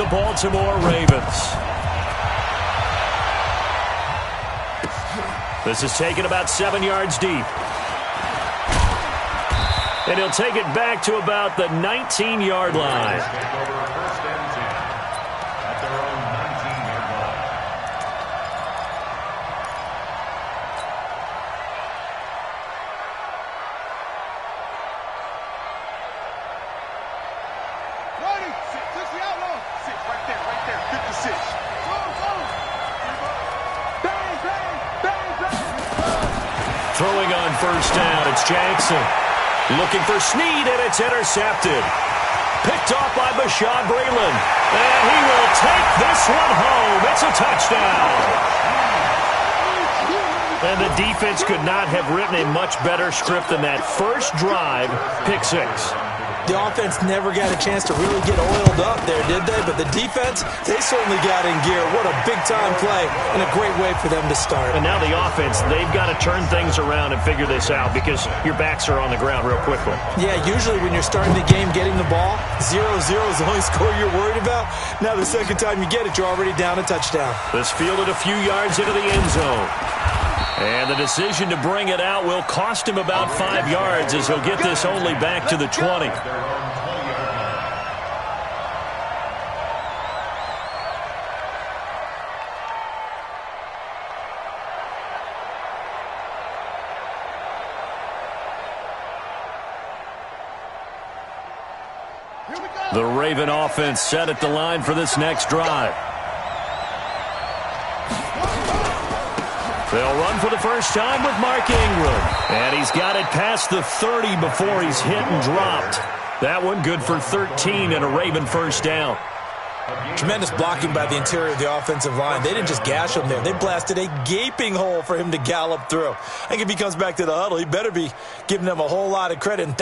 Baltimore Ravens. This is taken about 7 yards deep. And he'll take it back to about the 19-yard line. Throwing on first down, it's Jackson. Looking for Snead, and it's intercepted. Picked off by Bashaud Breeland. And he will take this one home. It's a touchdown. And the defense could not have written a much better script than that first drive, pick six. The offense never got a chance to really get oiled up there, did they? But the defense, they certainly got in gear. What a big-time play and a great way for them to start. And now the offense, they've got to turn things around and figure this out because your backs are on the ground real quickly. Yeah, usually when you're starting the game getting the ball, 0-0 is the only score you're worried about. Now the second time you get it, you're already down a touchdown. This fielded a few yards into the end zone. And the decision to bring it out will cost him about 5 yards as he'll get this only back to the 20. The Raven offense set at the line for this next drive. They'll run for the first time with Mark Ingram. And he's got it past the 30 before he's hit and dropped. That one good for 13 and a Raven first down. Tremendous blocking by the interior of the offensive line. They didn't just gash him there. They blasted a gaping hole for him to gallop through. I think if he comes back to the huddle, he better be giving them a whole lot of credit and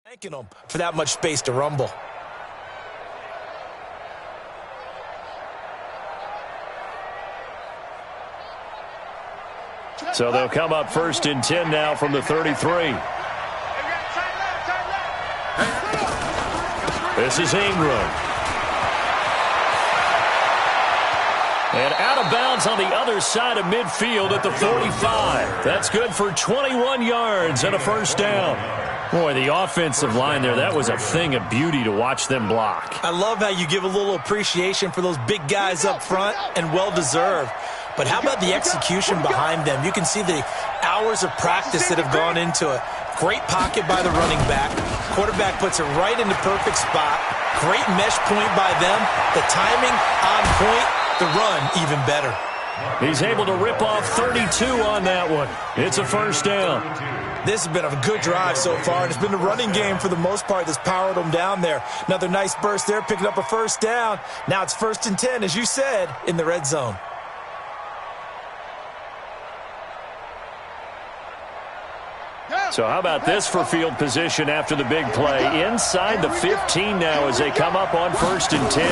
thanking them for that much space to rumble. So they'll come up first and 10 now from the 33. This is Ingram. And out of bounds on the other side of midfield at the 45. That's good for 21 yards and a first down. Boy, the offensive line there, that was a thing of beauty to watch them block. I love how you give a little appreciation for those big guys up front, and well-deserved. But how about the execution behind them? You can see the hours of practice that have gone into it. Great pocket by the running back. Quarterback puts it right in the perfect spot. Great mesh point by them. The timing on point. The run even better. He's able to rip off 32 on that one. It's a first down. This has been a good drive so far, and it's been the running game for the most part that's powered them down there. Another nice burst there, picking up a first down. Now it's first and 10, as you said, in the red zone. So how about this for field position after the big play? Inside the 15 now as they come up on first and 10.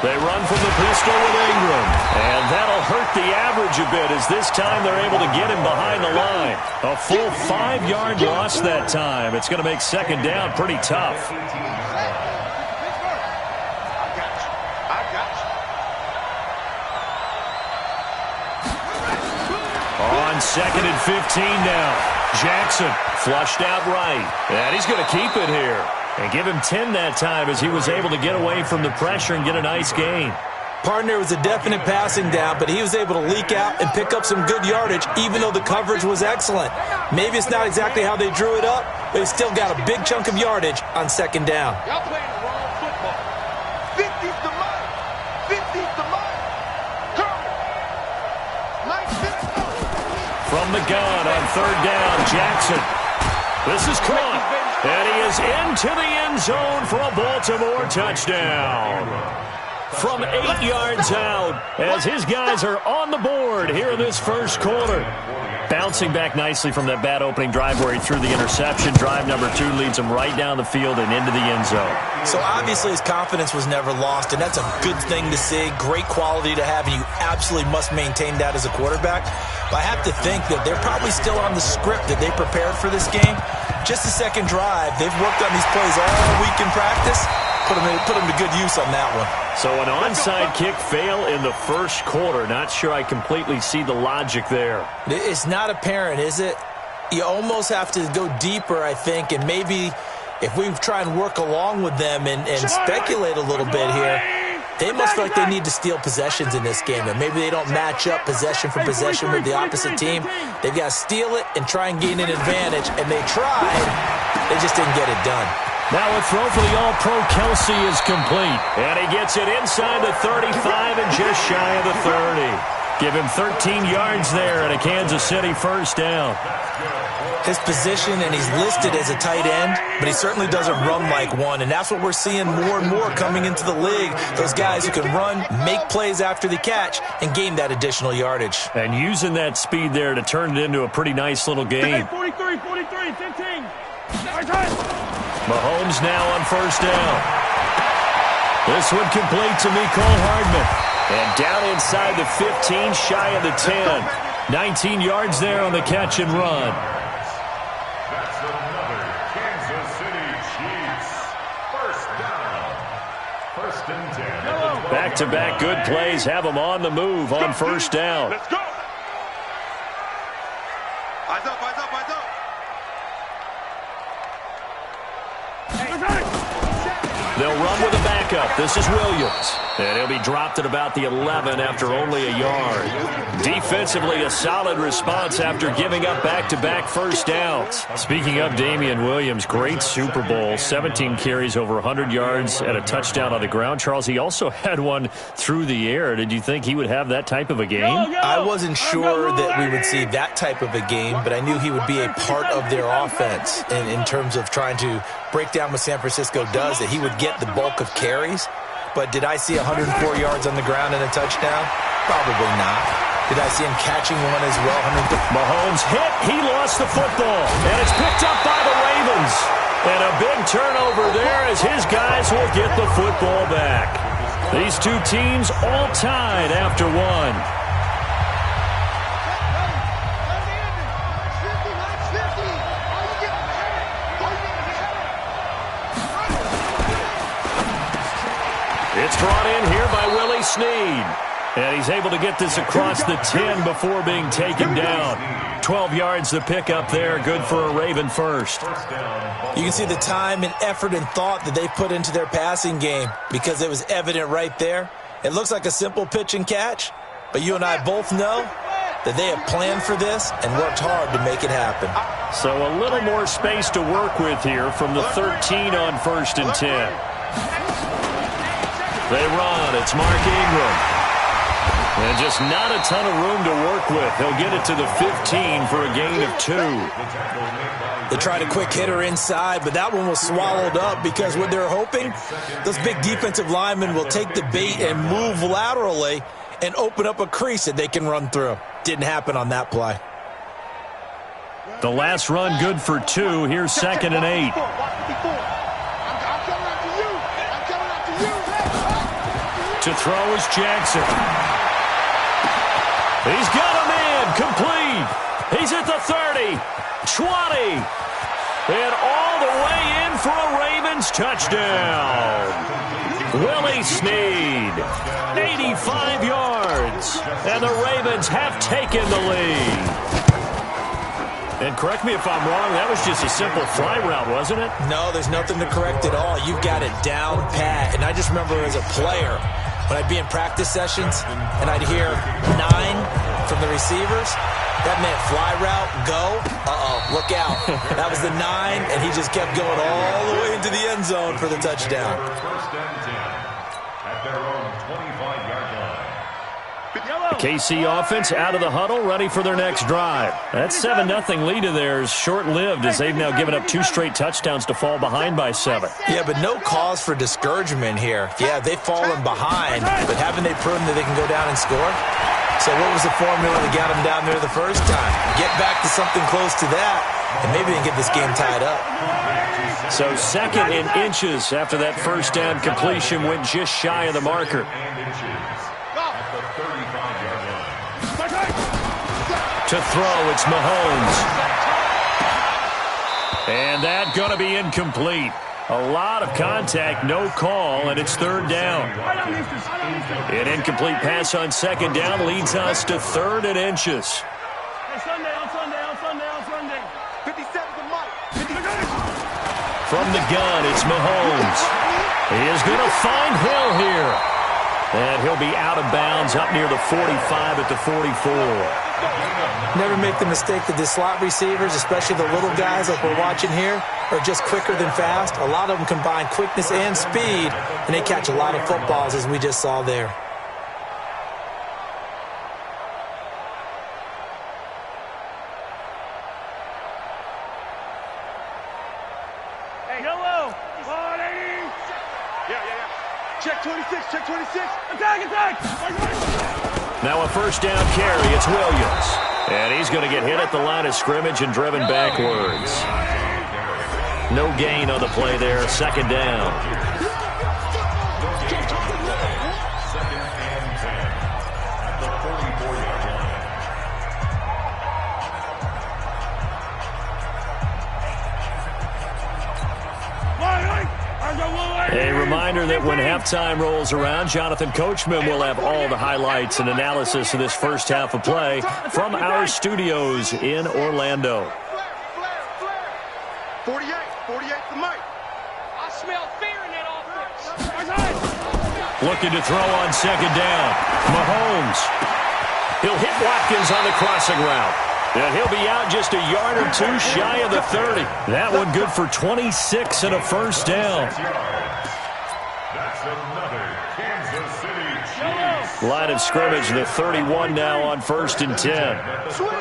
They run from the pistol with Ingram. And that'll hurt the average a bit as this time they're able to get him behind the line. A full 5-yard loss that time. It's going to make second down pretty tough. On second and 15 now. Jackson flushed out right. And he's going to keep it here. And give him 10 that time as he was able to get away from the pressure and get a nice gain. Partner was a definite passing down, but he was able to leak out and pick up some good yardage, even though the coverage was excellent. Maybe it's not exactly how they drew it up, but he still got a big chunk of yardage on second down. Y'all playing the wrong football. 50's the money. 50's the money. From the gun on third down, Jackson. This is caught. And he is into the end zone for a Baltimore touchdown. From 8 yards out as his guys are on the board here in this first quarter. Bouncing back nicely from that bad opening drive where he threw the interception. Drive number 2 leads him right down the field and into the end zone. So obviously his confidence was never lost, and that's a good thing to see. Great quality to have, and you absolutely must maintain that as a quarterback. But I have to think that they're probably still on the script that they prepared for this game. Just the second drive. They've worked on these plays all week in practice. put him to good use on that one. So an onside kick fail in the first quarter. Not sure I completely see the logic there. It's not apparent, is it? You almost have to go deeper, I think, and maybe if we try and work along with them and speculate a little bit here, they must feel like they need to steal possessions in this game, and maybe they don't match up possession for possession with the opposite team. They've got to steal it and try and gain an advantage, and they tried. They just didn't get it done. Now a throw for the All-Pro Kelsey is complete, and he gets it inside the 35 and just shy of the 30. Give him 13 yards there and a Kansas City first down. His position, and he's listed as a tight end, but he certainly doesn't run like one, and that's what we're seeing more and more coming into the league. Those guys who can run, make plays after the catch, and gain that additional yardage. And using that speed there to turn it into a pretty nice little game. 43, 15. Mahomes now on first down. This one complete to Mecole Hardman. And down inside the 15, shy of the 10. 19 yards there on the catch and run. That's another Kansas City Chiefs. First down. First and 10. Back-to-back good plays have them on the move on first down. Let's go. Eyes up. They'll run with a backup. This is Williams. And he'll be dropped at about the 11 after only a yard. Defensively, a solid response after giving up back-to-back first downs. Speaking of Damian Williams, great Super Bowl. 17 carries, over 100 yards, and a touchdown on the ground. Charles, he also had one through the air. Did you think he would have that type of a game? I wasn't sure that we would see that type of a game, but I knew he would be a part of their offense in terms of trying to break down what San Francisco does, that he would get the bulk of carries. But did I see 104 yards on the ground and a touchdown? Probably not. Did I see him catching one as well? Mahomes hit. He lost the football. And it's picked up by the Ravens. And a big turnover there as his guys will get the football back. These two teams all tied after one. It's brought in here by Willie Snead. And he's able to get this across the 10 before being taken down. 12 yards to pick up there. Good for a Raven first. You can see the time and effort and thought that they put into their passing game because it was evident right there. It looks like a simple pitch and catch, but you and I both know that they have planned for this and worked hard to make it happen. So a little more space to work with here from the 13 on first and 10. They run. It's Mark Ingram. And just not a ton of room to work with. He'll get it to the 15 for a gain of 2. They tried a quick hitter inside, but that one was swallowed up because what they're hoping, those big defensive linemen will take the bait and move laterally and open up a crease that they can run through. Didn't happen on that play. The last run good for 2. Here's 2nd and 8. To throw is Jackson. He's got a man complete. He's at the 30, 20, and all the way in for a Ravens touchdown. Willie Snead, 85 yards, and the Ravens have taken the lead. And correct me if I'm wrong, that was just a simple fly route, wasn't it? No, there's nothing to correct at all. You've got it down pat. And I just remember as a player, when I'd be in practice sessions and I'd hear 9 from the receivers, that meant fly route, go, look out. That was the 9, and he just kept going all the way into the end zone for the touchdown. First and 10 at their own 25-yard line. The KC offense out of the huddle, ready for their next drive. That 7-0 lead of theirs short-lived as they've now given up 2 straight touchdowns to fall behind by 7. Yeah, but no cause for discouragement here. Yeah, they've fallen behind, but haven't they proven that they can go down and score? So what was the formula that got them down there the first time? Get back to something close to that, and maybe they can get this game tied up. So 2nd and inches after that first down completion went just shy of the marker. To throw, it's Mahomes. And that going to be incomplete. A lot of contact, no call, and it's third down. An incomplete pass on second down leads us to 3rd and inches. From the gun, it's Mahomes. He is going to find Hill here. And he'll be out of bounds up near the 45 at the 44. Never make the mistake that the slot receivers, especially the little guys like we're watching here, are just quicker than fast. A lot of them combine quickness and speed, and they catch a lot of footballs, as we just saw there. Check 26, check 26. Attack! Now a first down carry, it's Williams. And he's going to get hit at the line of scrimmage and driven backwards. No gain on the play there, 2nd down. A reminder that when halftime rolls around, Jonathan Coachman will have all the highlights and analysis of this first half of play from our studios in Orlando. 48 to Mike. I smell fear in that offense. Looking to throw on second down. Mahomes. He'll hit Watkins on the crossing route. And he'll be out just a yard or two shy of the 30. That one good for 26 and a first down. That's another Kansas City Chiefs. Line of scrimmage, the 31 now on 1st and 10. Switch.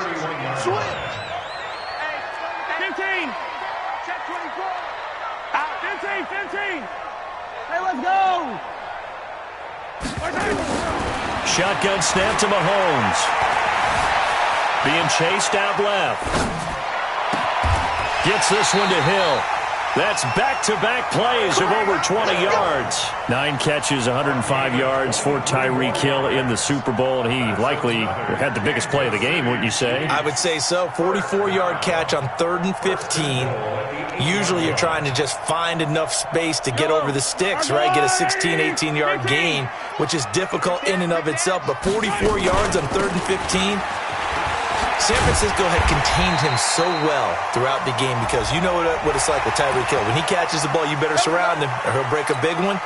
15. Check 24. Out. 15. Hey, let's go. Shotgun snap to Mahomes. Being chased out left. Gets this one to Hill. That's back-to-back plays of over 20 yards. 9 catches, 105 yards for Tyreek Hill in the Super Bowl, and he likely had the biggest play of the game, wouldn't you say? I would say so. 44-yard catch on 3rd and 15. Usually you're trying to just find enough space to get over the sticks, right? Get a 16, 18-yard gain, which is difficult in and of itself. But 44 yards on 3rd and 15. San Francisco had contained him so well throughout the game because you know what it's like with Tyreek Hill. When he catches the ball, you better surround him or he'll break a big one.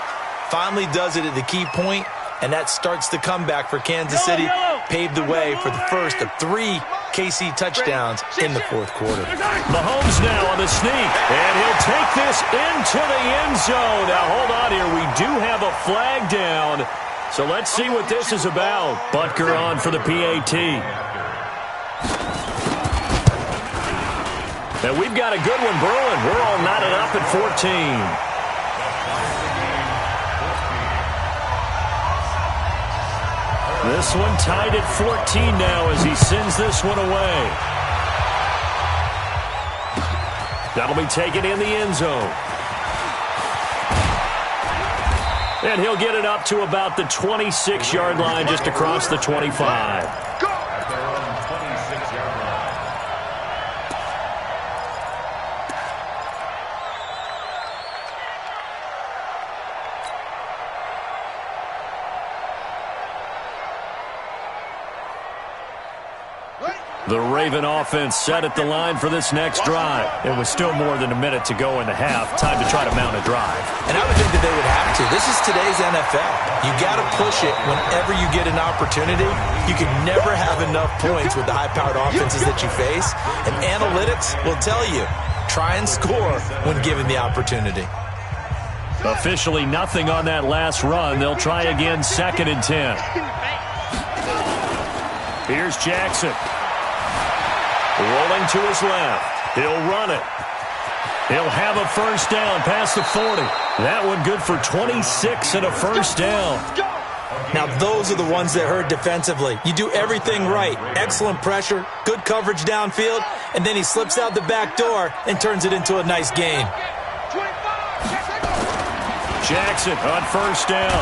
Finally does it at the key point, and that starts the comeback for Kansas City. Paved the way for the first of 3 KC touchdowns in the 4th quarter. Mahomes now on the sneak, and he'll take this into the end zone. Now, hold on here. We do have a flag down, so let's see what this is about. Butker on for the PAT. And we've got a good one brewing. We're all knotted up at 14. This one tied at 14 now as he sends this one away. That'll be taken in the end zone. And he'll get it up to about the 26-yard line just across the 25. The Raven offense set at the line for this next drive. It was still more than a minute to go in the half. Time to try to mount a drive. And I would think that they would have to. This is today's NFL. You got to push it whenever you get an opportunity. You can never have enough points with the high-powered offenses that you face. And analytics will tell you, try and score when given the opportunity. Officially nothing on that last run. They'll try again 2nd and 10. Here's Jackson. Rolling to his left. He'll run it. He'll have a first down past the 40. That one good for 26 and a first down. Now, those are the ones that hurt defensively. You do everything right. Excellent pressure, good coverage downfield, and then he slips out the back door and turns it into a nice gain. Jackson on first down.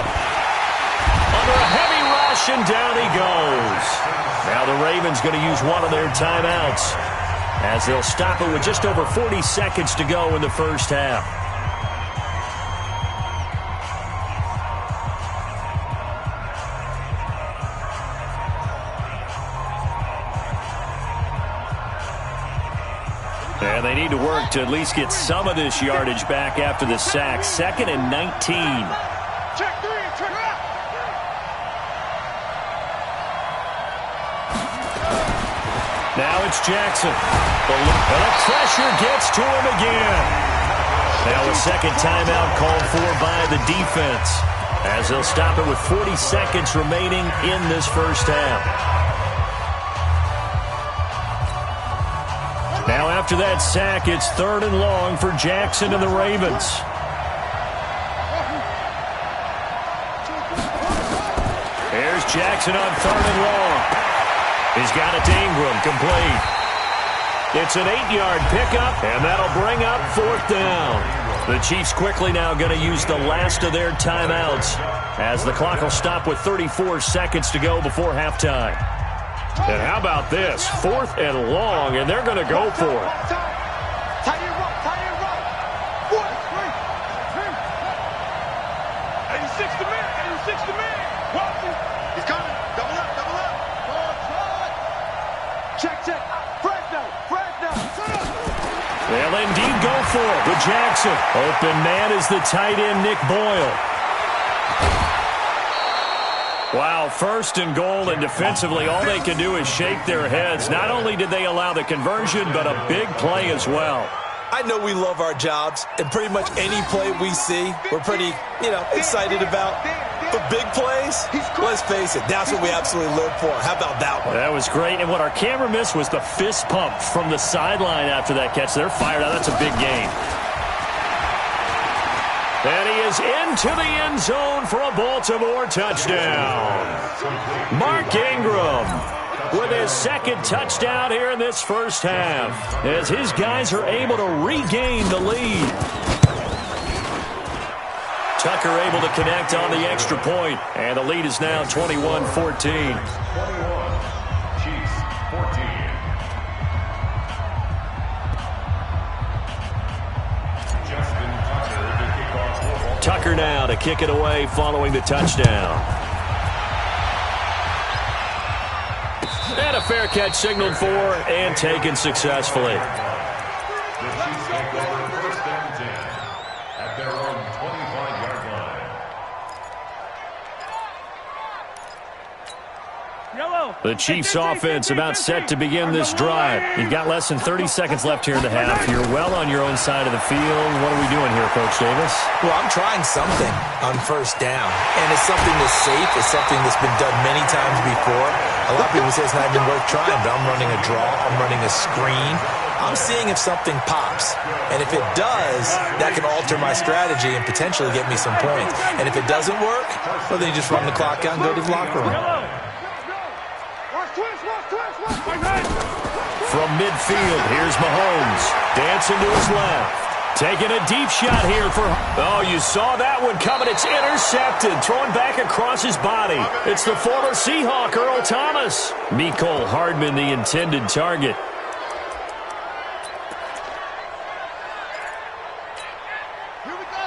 Under a heavy rush, and down he goes. Now the Ravens going to use one of their timeouts as they'll stop it with just over 40 seconds to go in the first half. And they need to work to at least get some of this yardage back after the sack. 2nd and 19. Check 3, check out. Now it's Jackson. The pressure gets to him again. Now a second timeout called for by the defense, as they'll stop it with 40 seconds remaining in this first half. Now after that sack, it's 3rd and long for Jackson and the Ravens. Here's Jackson on 3rd and long. He's got it to Ingram, complete. It's an 8-yard pickup, and that'll bring up 4th down. The Chiefs quickly now going to use the last of their timeouts, as the clock will stop with 34 seconds to go before halftime. And how about this? 4th and long, and they're going to go for it. Tight end right. 86 to man, 86 to man. Watson, he's coming. Double up. Check. They'll indeed go for it with Jackson. Open man is the tight end, Nick Boyle. Wow, 1st and goal, and defensively all they can do is shake their heads. Not only did they allow the conversion, but a big play as well. I know we love our jobs, and pretty much any play we see, we're pretty, excited about. But big plays, let's face it, that's what we absolutely live for. How about that one? That was great, and what our camera missed was the fist pump from the sideline after that catch. They're fired out. That's a big gain. And he is into the end zone for a Baltimore touchdown. Mark Ingram with his 2nd touchdown here in this first half, as his guys are able to regain the lead. Tucker able to connect on the extra point, and the lead is now 21-14. 21, Chiefs 14. Justin Tucker to kick off. Tucker now to kick it away following the touchdown. And a fair catch signaled for and taken successfully. The Chiefs take over 1st and 10 at their own 25-yard line. The Chiefs offense about set to begin this drive. You've got less than 30 seconds left here in the half. You're well on your own side of the field. What are we doing here, Coach Davis? Well, I'm trying something on 1st down, and it's something that's safe. It's something that's been done many times before. A lot of people say it's not even worth trying, but I'm running a draw. I'm running a screen. I'm seeing if something pops. And if it does, that can alter my strategy and potentially get me some points. And if it doesn't work, well, then you just run the clock out and go to the locker room. From midfield, here's Mahomes. Dancing to his left. Taking a deep shot here for... Oh, you saw that one coming. It's intercepted. Thrown back across his body. It's the former Seahawk, Earl Thomas. Mecole Hardman, the intended target.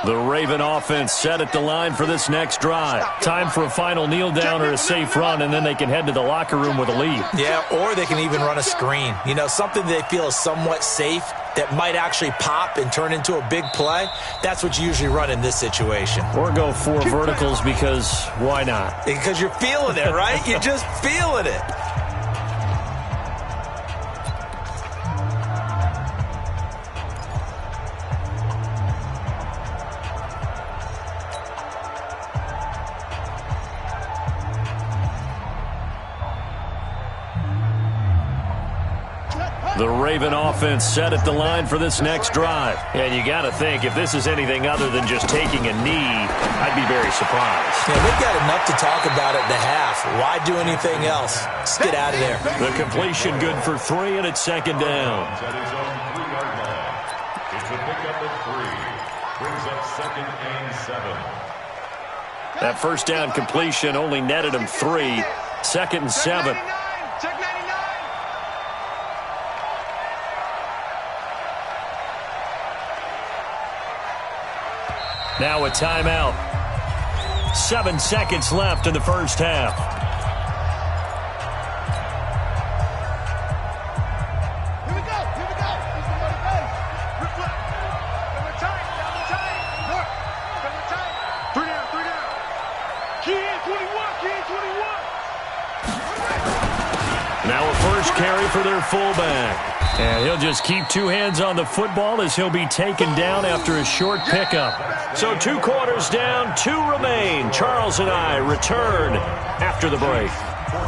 The Raven offense set at the line for this next drive. Time for a final kneel down or a safe run, and then they can head to the locker room with a lead. Yeah, or they can even run a screen. Something they feel is somewhat safe that might actually pop and turn into a big play. That's what you usually run in this situation. Or go 4 verticals because why not? Because you're feeling it, right? You're just feeling it. The Raven offense set at the line for this next drive. And you got to think, if this is anything other than just taking a knee, I'd be very surprised. Yeah, they've got enough to talk about at the half. Why do anything else? Just get out of there. The completion good for 3, and it's 2nd down. At his own 3-yard line. It's a pickup of 3. Brings up 2nd and 7. That first down completion only netted him 3. 2nd and 7. Now a timeout. 7 seconds left in the first half. Here we go. carry for their fullback. And he'll just keep two hands on the football as he'll be taken down after a short pickup. So 2 quarters down, 2 remain. Charles and I return after the break.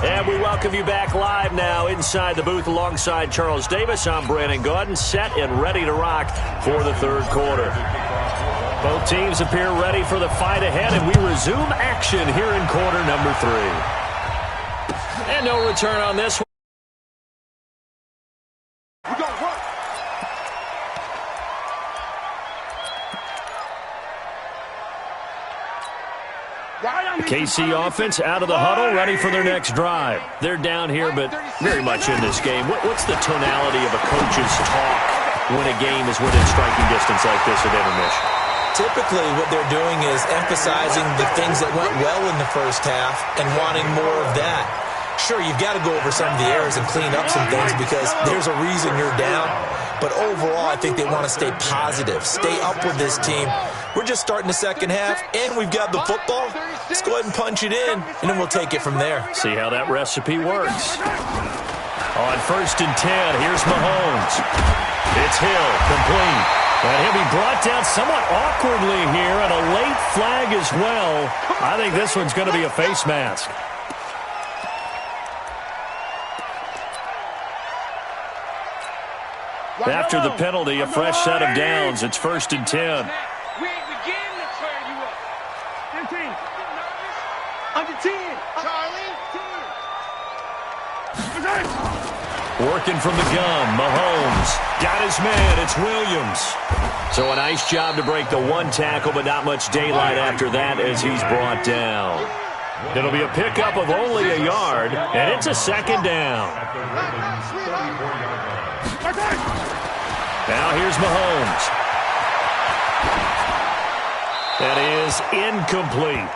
And we welcome you back live now inside the booth alongside Charles Davis. I'm Brandon Gaudin, set and ready to rock for the third quarter. Both teams appear ready for the fight ahead, and we resume action here in quarter number 3. And no return on this one. KC offense out of the huddle, ready for their next drive. They're down here, but very much in this game. What's the tonality of a coach's talk when a game is within striking distance like this at intermission? Typically, what they're doing is emphasizing the things that went well in the first half and wanting more of that. Sure, you've got to go over some of the errors and clean up some things because there's a reason you're down. But overall, I think they want to stay positive, stay up with this team. We're just starting the second half, and we've got the football. Let's go ahead and punch it in, and then we'll take it from there. See how that recipe works. On 1st and 10, here's Mahomes. It's Hill, complete. And he'll be brought down somewhat awkwardly here, and a late flag as well. I think this one's going to be a face mask. After the penalty, a fresh set of downs. It's 1st and 10. We ain't beginning to turn you up. 15. Under 10. Charlie. 10. Working from the gun, Mahomes. Got his man, it's Williams. So a nice job to break the 1 tackle, but not much daylight after that as he's brought down. It'll be a pickup of only a yard, and it's a 2nd down. Now here's Mahomes. That is incomplete.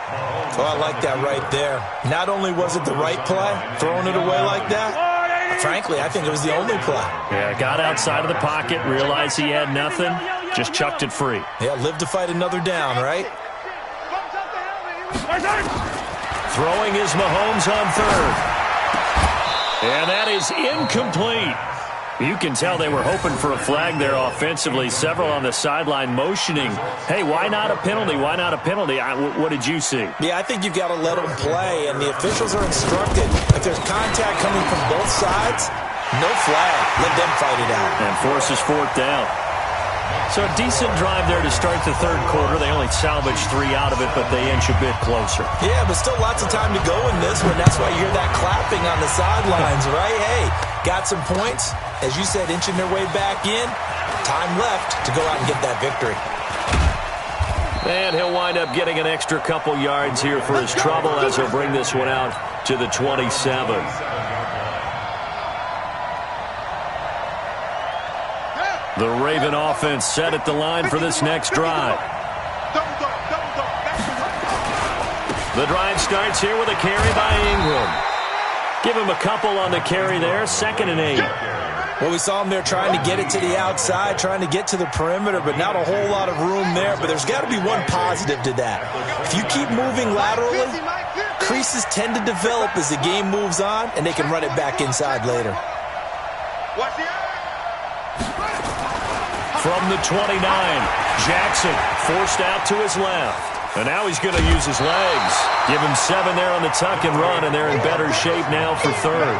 Oh, I like that right there. Not only was it the right play, throwing it away like that, frankly, I think it was the only play. Yeah, got outside of the pocket, realized he had nothing, just chucked it free. Yeah, live to fight another down, right? Throwing is Mahomes on 3rd. And that is incomplete. You can tell they were hoping for a flag there offensively. Several on the sideline motioning, hey, why not a penalty? Why not a penalty? What did you see? Yeah, I think you've got to let them play, and the officials are instructed. If there's contact coming from both sides, no flag. Let them fight it out. And forces 4th down. So a decent drive there to start the third quarter. They only salvaged 3 out of it, but they inch a bit closer. Yeah, but still lots of time to go in this one. That's why you hear that clapping on the sidelines, right? Hey, got some points. As you said, inching their way back in. Time left to go out and get that victory. And he'll wind up getting an extra couple yards here for his trouble as he'll bring this one out to the 27. The Raven offense set at the line for this next drive. The drive starts here with a carry by Ingram. Give him a couple on the carry there, 2nd and 8. Well, we saw him there trying to get it to the outside, trying to get to the perimeter, but not a whole lot of room there. But there's got to be one positive to that. If you keep moving laterally, creases tend to develop as the game moves on, and they can run it back inside later. From the 29, Jackson forced out to his left. And now he's going to use his legs. Give him 7 there on the tuck and run, and they're in better shape now for 3rd.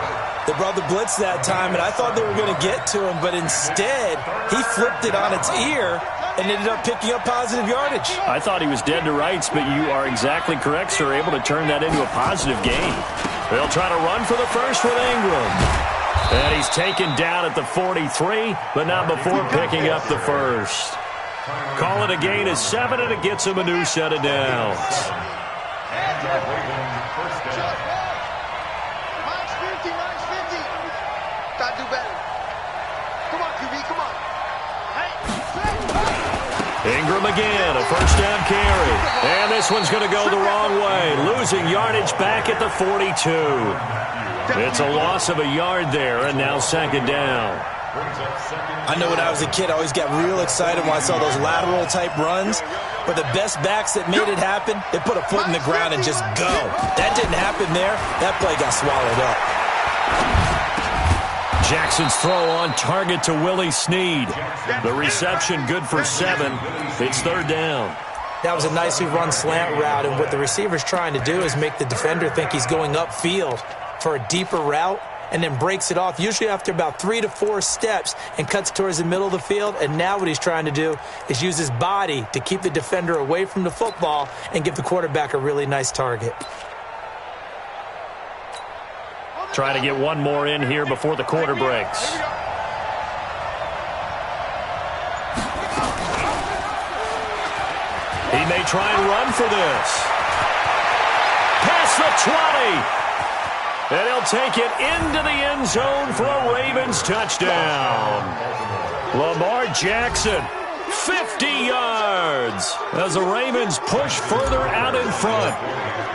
They brought the blitz that time, and I thought they were going to get to him, but instead, he flipped it on its ear and ended up picking up positive yardage. I thought he was dead to rights, but you are exactly correct, sir, able to turn that into a positive gain. They'll try to run for the first with Ingram. And he's taken down at the 43, but not before picking up the first. Call it a gain of 7, and it gets him a new set of downs. Gotta do better. Come on, QB, come on. Ingram again, a 1st down carry. And this one's going to go the wrong way, losing yardage back at the 42. It's a loss of a yard there, and now 2nd down. I know when I was a kid, I always got real excited when I saw those lateral-type runs. But the best backs that made it happen, they put a foot in the ground and just go. That didn't happen there. That play got swallowed up. Jackson's throw on target to Willie Snead. The reception good for 7. It's 3rd down. That was a nicely run slant route, and what the receiver's trying to do is make the defender think he's going upfield for a deeper route, and then breaks it off, usually after about 3 to 4 steps, and cuts towards the middle of the field. And now what he's trying to do is use his body to keep the defender away from the football and give the quarterback a really nice target. Trying to get one more in here before the quarter breaks. He may try and run for this. Past the 20. And he'll take it into the end zone for a Ravens touchdown. Lamar Jackson, 50 yards as the Ravens push further out in front.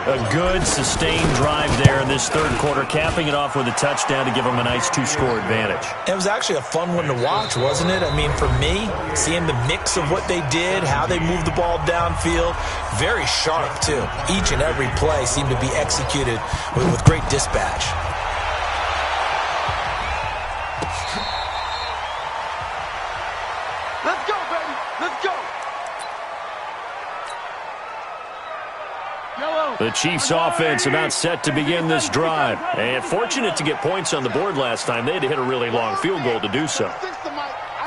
A good, sustained drive there in this 3rd quarter, capping it off with a touchdown to give them a nice 2-score advantage. It was actually a fun one to watch, wasn't it? I mean, for me, seeing the mix of what they did, how they moved the ball downfield, very sharp, too. Each and every play seemed to be executed with great dispatch. Let's go, baby. Let's go. The Chiefs offense about set to begin this drive. And fortunate to get points on the board last time. They had to hit a really long field goal to do so.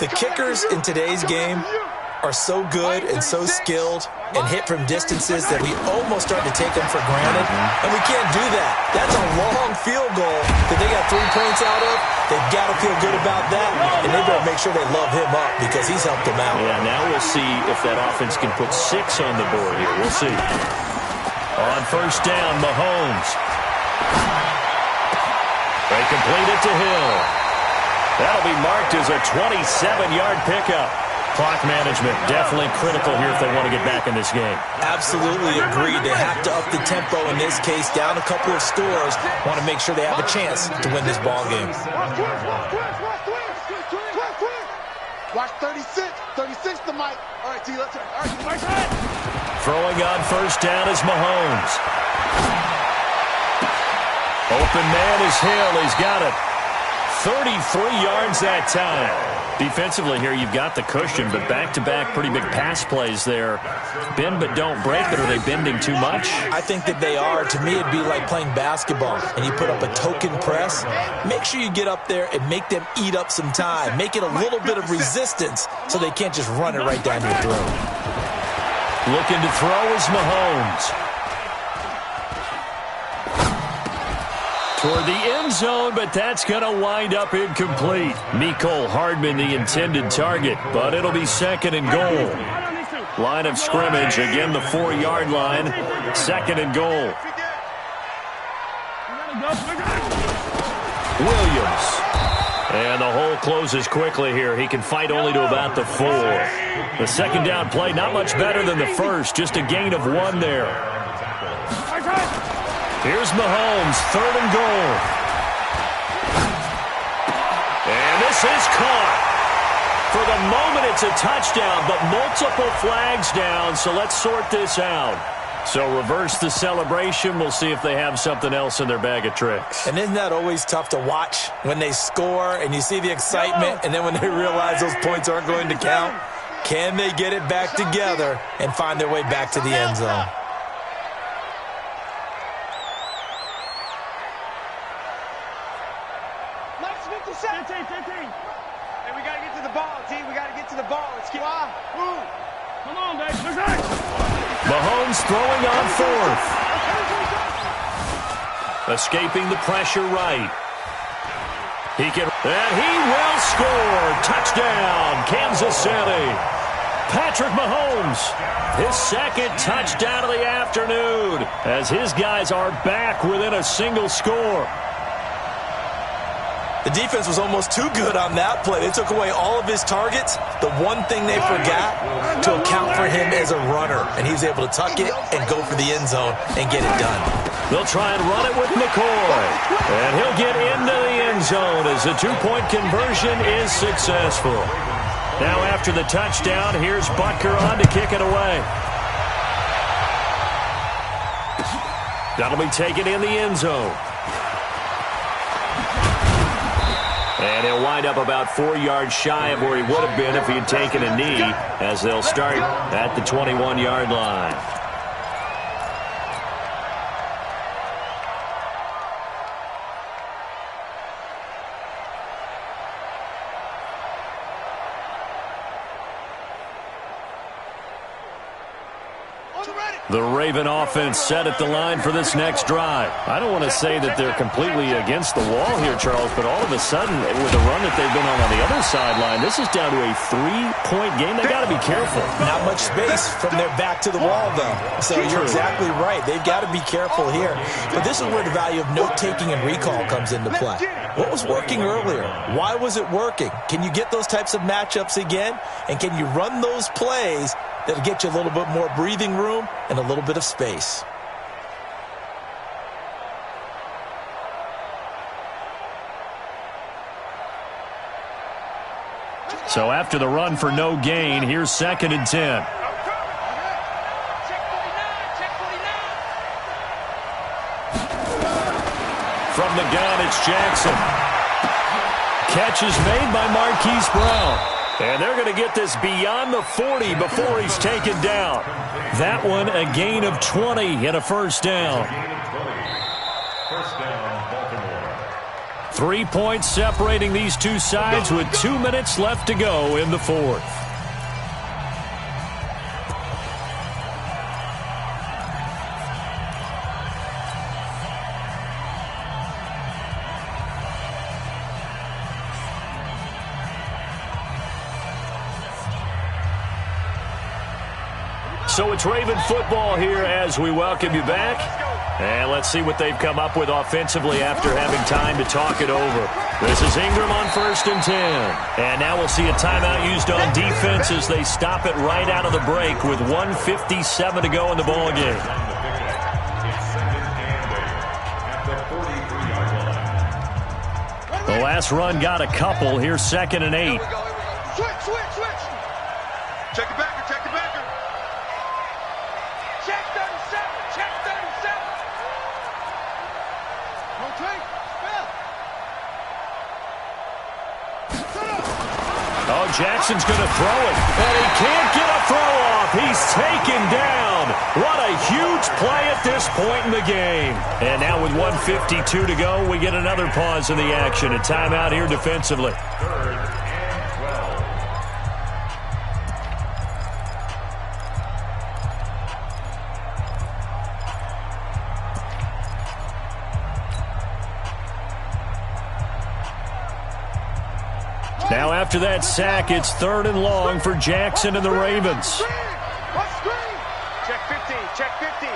The kickers in today's game are so good and so skilled and hit from distances that we almost start to take them for granted. And we can't do that. That's a long field goal that they got 3 points out of. They've got to feel good about that. And they better make sure they love him up because he's helped them out. Yeah, now we'll see if that offense can put 6 on the board here. We'll see. On 1st down, Mahomes. They complete it to Hill. That'll be marked as a 27-yard pickup. Clock management definitely critical here if they want to get back in this game. Absolutely agreed. They have to up the tempo in this case, down a couple of scores. Want to make sure they have a chance to win this ball game. Watch 36. 36 to Mike. All right, T, let's turn. All right, Throwing on 1st down is Mahomes. Open man is Hill. He's got it. 33 yards that time. Defensively here, you've got the cushion, but back-to-back pretty big pass plays there. Bend but don't break, but are they bending too much? I think that they are. To me, it'd be like playing basketball, and you put up a token press. Make sure you get up there and make them eat up some time. Make it a little bit of resistance so they can't just run it right down your throat. Looking to throw is Mahomes. Toward the end zone, but that's going to wind up incomplete. Mecole Hardman, the intended target, but it'll be 2nd and goal. Line of scrimmage, again the 4-yard line. 2nd and goal. Williams. And the hole closes quickly here. He can fight only to about the 4. The 2nd down play, not much better than the first. Just a gain of 1 there. Here's Mahomes, 3rd and goal. And this is caught. For the moment, it's a touchdown, but multiple flags down, so let's sort this out. So reverse the celebration. We'll see if they have something else in their bag of tricks. And isn't that always tough to watch when they score and you see the excitement, and then when they realize those points aren't going to count? Can they get it back together and find their way back to the end zone? Hey, we got to get to the ball, T. We got to get to the ball. Let's get on. Come on, baby. Mahomes throwing on 4th. Escaping the pressure right. And he will score. Touchdown, Kansas City. Patrick Mahomes, his 2nd touchdown of the afternoon, as his guys are back within a single score. The defense was almost too good on that play. They took away all of his targets. The one thing they forgot, to account for him as a runner. And he was able to tuck it and go for the end zone and get it done. They'll try and run it with McCoy. And he'll get into the end zone as the 2-point conversion is successful. Now after the touchdown, here's Butker on to kick it away. That'll be taken in the end zone. And he'll wind up about 4 yards shy of where he would have been if he had taken a knee, as they'll start at the 21-yard line. The Raven offense set at the line for this next drive. I don't want to say that they're completely against the wall here, Charles, but all of a sudden, with the run that they've been on the other sideline, this is down to a 3-point game. They got to be careful. Not much space from their back to the wall, though. So you're exactly right. They've got to be careful here. But this is where the value of note-taking and recall comes into play. What was working earlier? Why was it working? Can you get those types of matchups again? And can you run those plays that'll get you a little bit more breathing room and a little bit of space? So after the run for no gain, here's 2nd and 10. From the gun, it's Jackson. Catch is made by Marquise Brown. And they're going to get this beyond the 40 before he's taken down. That one, a gain of 20 and a first down. First down, Baltimore. 3 points separating these two sides with 2 minutes left to go in the fourth. So it's Raven football here as we welcome you back. And let's see what they've come up with offensively after having time to talk it over. This is Ingram on 1st and 10. And now we'll see a timeout used on defense as they stop it right out of the break with 1:57 to go in the ballgame. The last run got a couple. Here's 2nd and 8. Switch. Check it back. Check 37. Oh, Jackson's going to throw it, and he can't get a throw off. He's taken down. What a huge play at this point in the game. And now with 1:52 to go, we get another pause in the action. A timeout here defensively. 3rd and 12. Now after that sack, it's 3rd and long for Jackson and the Ravens. Check 50.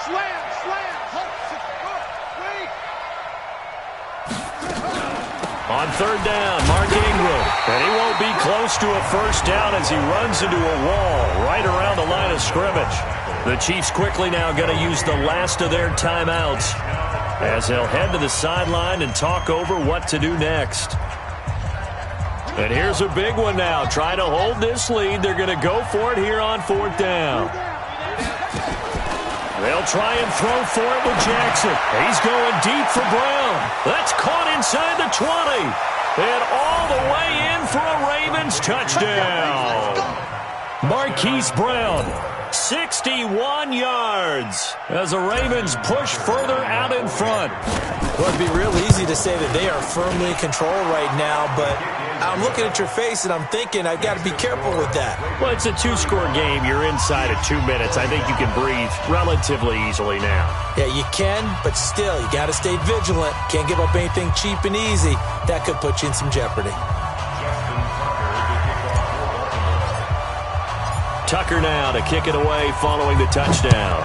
Slam. On 3rd down, Mark Ingram. And he won't be close to a first down as he runs into a wall right around the line of scrimmage. The Chiefs quickly now going to use the last of their timeouts as they'll head to the sideline and talk over what to do next. And here's a big one now. Trying to hold this lead. They're going to go for it here on 4th down. They'll try and throw for it with Jackson. He's going deep for Brown. That's caught inside the 20. And all the way in for a Ravens touchdown. Marquise Brown, 61 yards as the Ravens push further out in front. Well, it'd be real easy to say that they are firmly in control right now, but I'm looking at your face and I'm thinking I've got to be careful with that. Well, it's a 2-score game. You're inside of 2 minutes. I think you can breathe relatively easily now. Yeah, you can, but still, you got to stay vigilant. Can't give up anything cheap and easy. That could put you in some jeopardy. Tucker now to kick it away following the touchdown.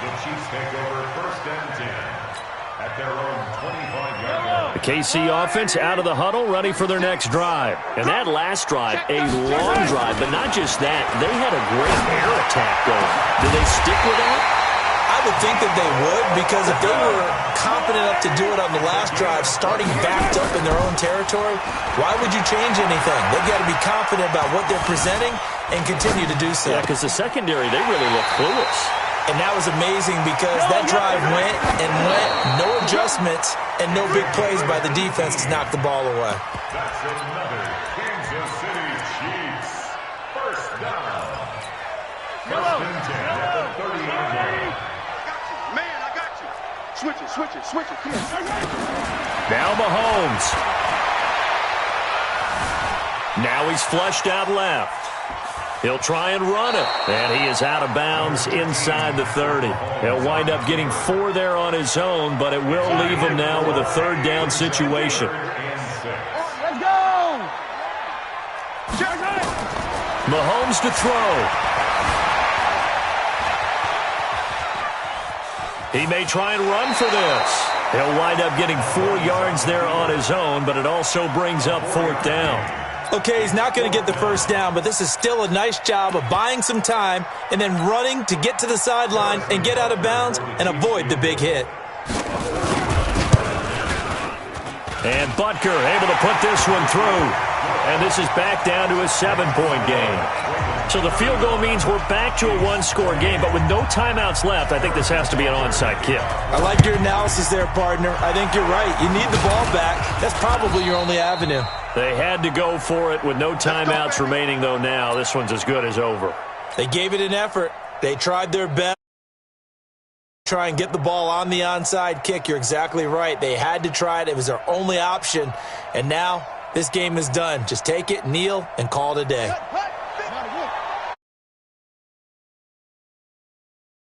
The Chiefs take over 1st and 10 at their own 25-yard line. The KC offense out of the huddle, ready for their next drive. And that last drive, a long drive, but not just that. They had a great air attack going. Did they stick with that? I would think that they would, because if they were confident enough to do it on the last drive, starting backed up in their own territory, why would you change anything? They've got to be confident about what they're presenting and continue to do so. Yeah, because the secondary, they really look clueless. And that was amazing because that drive went and went, no adjustments, and no big plays by the defense to knock the ball away. That's another Kansas City Chiefs first down. First and 10 at the 30-yard line. Man, I got you. Switch it. Come on. Now Mahomes. Now he's flushed out left. He'll try and run it. And he is out of bounds inside the 30. He'll wind up getting 4 there on his own, but it will leave him now with a third down situation. Let's go! Mahomes to throw. He may try and run for this. He'll wind up getting 4 yards there on his own, but it also brings up 4th down. Okay, he's not going to get the first down, but this is still a nice job of buying some time and then running to get to the sideline and get out of bounds and avoid the big hit. And Butker able to put this one through. And this is back down to a 7-point game. So the field goal means we're back to a 1-score game, but with no timeouts left, I think this has to be an onside kick. I like your analysis there, partner. I think you're right. You need the ball back. That's probably your only avenue. They had to go for it with no timeouts remaining, though, now. This one's as good as over. They gave it an effort. They tried their best to try and get the ball on the onside kick. You're exactly right. They had to try it. It was their only option. And now this game is done. Just take it, kneel, and call it a day.